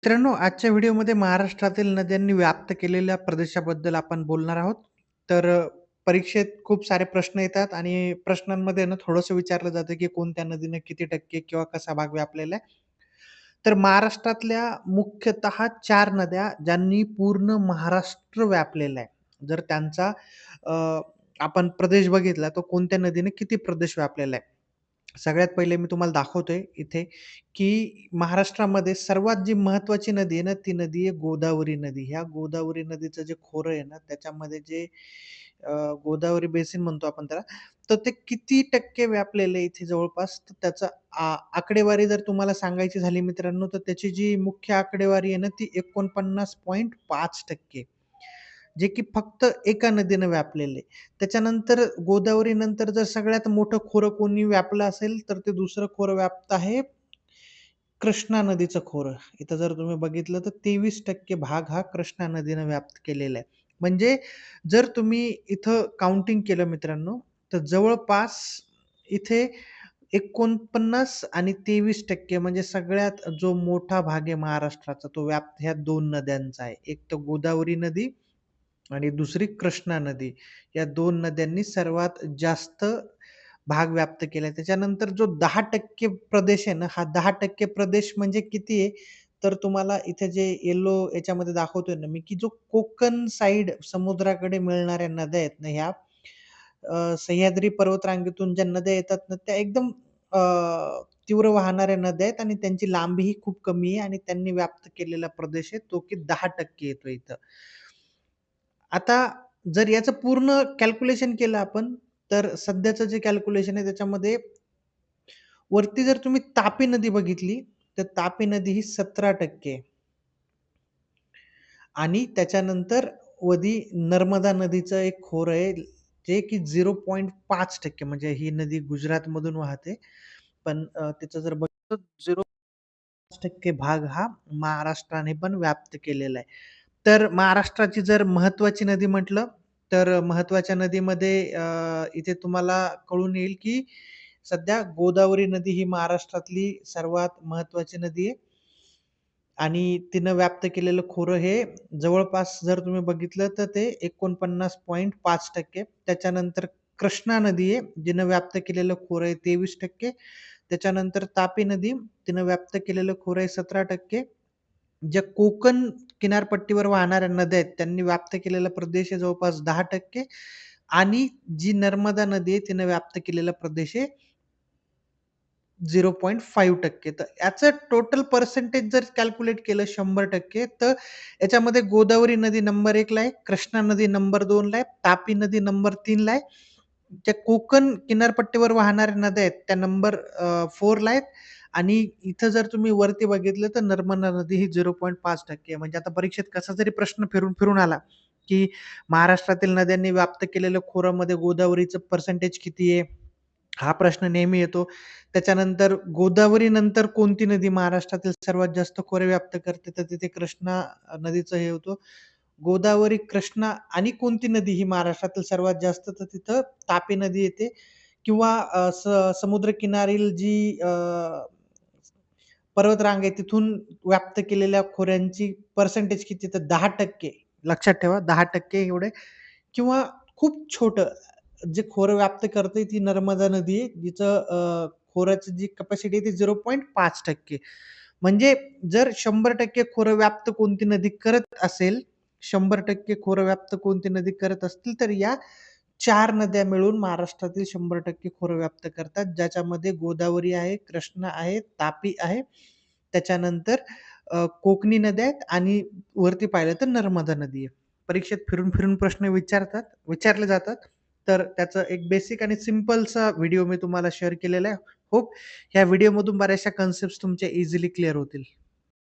मित्रांनो, आजच्या व्हिडिओमध्ये महाराष्ट्रातील नद्यांनी व्याप्त केलेल्या प्रदेशाबद्दल आपण बोलणार आहोत. तर परीक्षेत खूप सारे प्रश्न येतात आणि प्रश्नांमध्ये ना थोडंसं विचारलं जातं, की कोणत्या नदीने किती टक्के किंवा कसा भाग व्यापलेला आहे. तर महाराष्ट्रातल्या मुख्यतः 4 नद्या ज्यांनी पूर्ण महाराष्ट्र व्यापलेला आहे. जर त्यांचा अ, आपण प्रदेश बघितला, तर कोणत्या नदीने किती प्रदेश व्यापलेला आहे. सगळ्यात पहिले मी तुम्हाला दाखवतोय इथे, की महाराष्ट्रामध्ये सर्वात जी महत्त्वाची नदी आहे ना, ती नदी आहे गोदावरी नदी. ह्या गोदावरी नदीचं जे खोरं आहे ना, त्याच्यामध्ये जे अ, गोदावरी बेसिन म्हणतो आपण त्याला, तर ते किती टक्के व्यापलेलं आहे इथे जवळपास, तर त्याचा आकडेवारी जर तुम्हाला सांगायची झाली मित्रांनो, तर त्याची जी मुख्य आकडेवारी आहे ना, ती 49.5% जे की फक्त एका नदीनं व्यापलेलं आहे. त्याच्यानंतर गोदावरीनंतर जर सगळ्यात मोठं खोरं कोणी व्यापलं असेल, तर ते दुसरं खोरं व्याप्त आहे कृष्णा नदीचं खोरं. इथं जर तुम्ही बघितलं तर 23% भाग हा कृष्णा नदीनं व्याप्त केलेला आहे. म्हणजे जर तुम्ही इथं काउंटिंग केलं मित्रांनो, तर जवळपास इथे 49 आणि 23% म्हणजे सगळ्यात जो मोठा भाग आहे महाराष्ट्राचा, तो व्याप्त ह्या 2 नद्यांचा आहे. एक तर गोदावरी नदी आणि दुसरी कृष्णा नदी. या 2 नद्यांनी सर्वात जास्त भाग व्याप्त केलाय. त्याच्यानंतर जो 10% प्रदेश आहे ना, हा 10% प्रदेश म्हणजे किती आहे? तर तुम्हाला इथे जे येलो याच्यामध्ये दाखवतोय ना मी, की जो कोकण साइड समुद्राकडे मिळणाऱ्या नद्या आहेत ना ह्या, सह्याद्री पर्वतरांगेतून ज्या नद्या येतात ना, त्या एकदम अ, तीव्र वाहणाऱ्या नद्या आहेत आणि त्यांची लांबीही खूप कमी आहे आणि त्यांनी व्याप्त केलेला प्रदेश आहे तो की 10% येतो इथं. आता जर याचं पूर्ण कॅल्क्युलेशन केलं आपण, तर सध्याचं जे कॅल्क्युलेशन आहे त्याच्यामध्ये वरती जर तुम्ही तापी नदी बघितली, तर तापी नदी ही 17% आणि त्याच्यानंतर वधी नर्मदा नदीचं एक खोरं आहे, जे की 0.5% म्हणजे ही नदी गुजरातमधून वाहते. पण त्याचं जर बघितलं 0.5% भाग हा महाराष्ट्राने पण व्याप्त केलेला आहे. तर महाराष्ट्राची जर महत्त्वाची नदी म्हटलं, तर महत्त्वाच्या नदीमध्ये इथे तुम्हाला कळून येईल, की सध्या गोदावरी नदी ही महाराष्ट्रातली सर्वात महत्त्वाची नदी आहे. आणि तिनं व्याप्त केलेलं खोरं हे जवळपास जर तुम्ही बघितलं तर ते 49.5%. त्याच्यानंतर कृष्णा नदी आहे, जिनं व्याप्त केलेलं खोरं आहे 23%. त्याच्यानंतर तापी नदी, तिनं व्याप्त केलेलं खोरं आहे 17%. ज्या कोकण किनारपट्टीवर वाहणाऱ्या नद्या आहेत, त्यांनी व्याप्त केलेला प्रदेश आहे जवळपास 10% आणि जी नर्मदा नदी आहे, तिनं व्याप्त केलेला प्रदेश आहे 0.5% तर याचं टोटल पर्सेंटेज जर कॅल्क्युलेट केलं 100% तर याच्यामध्ये गोदावरी नदी नंबर 1 ला आहे, कृष्णा नदी नंबर 2 ला आहे, तापी नदी नंबर 3 ला आहे. ज्या कोकण किनारपट्टीवर वाहणाऱ्या नद्या आहेत त्या नंबर 4 ला आहेत आणि इथं जर तुम्ही वरती बघितलं तर नर्मदा नदी ही 0.5% आहे. म्हणजे आता परीक्षेत कसा जरी प्रश्न फिरून-फिरून आला, की महाराष्ट्रातील नद्यांनी व्याप्त केलेल्या खोऱ्यामध्ये गोदावरीचं पर्सेंटेज किती आहे? हा प्रश्न नेहमी येतो. त्याच्यानंतर गोदावरी नंतर कोणती नदी महाराष्ट्रातील सर्वात जास्त खोरे व्याप्त करते? तर तिथे कृष्णा नदीचं हे होतं. गोदावरी, कृष्णा आणि कोणती नदी ही महाराष्ट्रातील सर्वात जास्त? तर तिथं तापी नदी येते किंवा समुद्रकिनारील जी पर्वतरांग आहे तिथून व्याप्त केलेल्या खोऱ्यांची पर्सेंटेज किती? तर 10% लक्षात ठेवा 10% एवढे किंवा खूप छोटं जे खोरं व्याप्त करते ती नर्मदा नदी आहे. जिचं खोऱ्याची जी कॅपॅसिटी आहे ती 0.5% म्हणजे जर 100% खोरं व्याप्त कोणती नदी करत असेल, 100% खोरं व्याप्त कोणती नदी करत असतील, तर या 4 नद्या मिळून महाराष्ट्रातील 100% खोरं व्याप्त करतात. ज्याच्यामध्ये गोदावरी आहे, कृष्णा आहे, तापी आहे. त्याच्यानंतर कोकणी नद्या आहेत आणि वरती पाहिलं तर नर्मदा नदी आहे. परीक्षेत फिरून-फिरून प्रश्न विचारले जातात. तर त्याचं एक बेसिक आणि सिंपलचा व्हिडिओ मी तुम्हाला शेअर केलेला आहे. होप ह्या व्हिडिओमधून बऱ्याचशा कन्सेप्ट्स तुमच्या इझिली क्लिअर होतील.